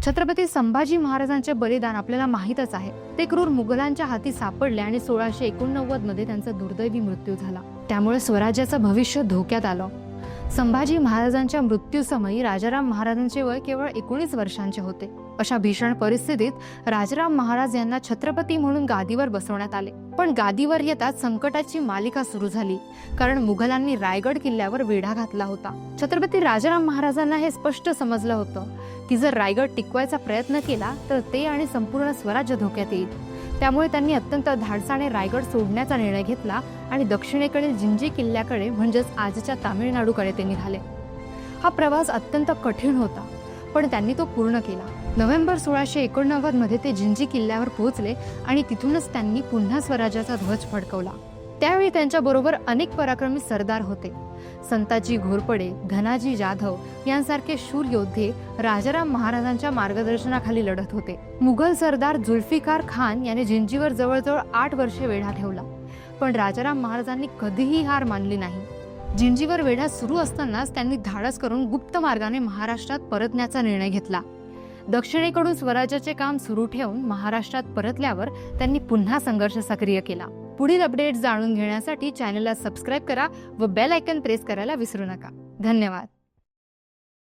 छत्रपती संभाजी महाराजांचे बलिदान आपल्याला माहीतच आहे। ते क्रूर मुघलांच्या हाती सापडले आणि 1689 मध्ये त्यांचा दुर्दैवी मृत्यू झाला। त्यामुळे स्वराज्याचं भविष्य धोक्यात आलं। संभाजी महाराजांच्या मृत्यूसमयी राजाराम महाराजांचे वय केवळ 19 वर्षांचे होते। अशा भीषण परिस्थितीत राजाराम महाराज यांना छत्रपती म्हणून गादीवर बसवण्यात आले। पण गादीवर येताच संकटाची मालिका सुरू झाली, कारण मुघलांनी रायगड किल्ल्यावर वेढा घातला होता। छत्रपती राजाराम महाराजांना हे स्पष्ट समजलं होतं की जर रायगड टिकवायचा प्रयत्न केला तर ते आणि संपूर्ण स्वराज्य धोक्यात येईल। त्यामुळे त्यांनी अत्यंत धाडसाने रायगड सोडण्याचा निर्णय घेतला आणि दक्षिणेकडील जिंजी किल्ल्याकडे म्हणजेच आजच्या तामिळनाडूकडे ते निघाले। हा प्रवास अत्यंत कठीण होता, पण त्यांनी तो पूर्ण केला। नोव्हेंबर 1689 मध्ये ते जिंजी किल्ल्यावर पोहोचले आणि तिथूनच त्यांनी पुन्हा स्वराज्याचा ध्वज फडकवला। त्यावेळी त्यांच्या बरोबर अनेक पराक्रमी सरदार होते। संताजी घोरपडे, धनाजी जाधव यांसारखे शूर योद्धे राजाराम महाराजांच्या मार्गदर्शनाखाली लढत होते। मुघल सरदार जुल्फिकार खान याने जिंजीवर जवळजवळ 8 वर्षे वेढा ठेवला, पण राजाराम महाराजांनी कधीही हार मानली नाही। जिंजीवर वेढा सुरू असतानाच त्यांनी धाडस करून गुप्त मार्गाने महाराष्ट्रात परतण्याचा निर्णय घेतला। दक्षिणेकडून स्वराज्याचे काम सुरू ठेवून महाराष्ट्रात परतल्यावर त्यांनी पुन्हा संघर्ष सक्रिय केला। पुढील अपडेट्स जाणून घेण्यासाठी चॅनलला सबस्क्राइब करा व बेल आयकॉन प्रेस करायला विसरू नका। धन्यवाद।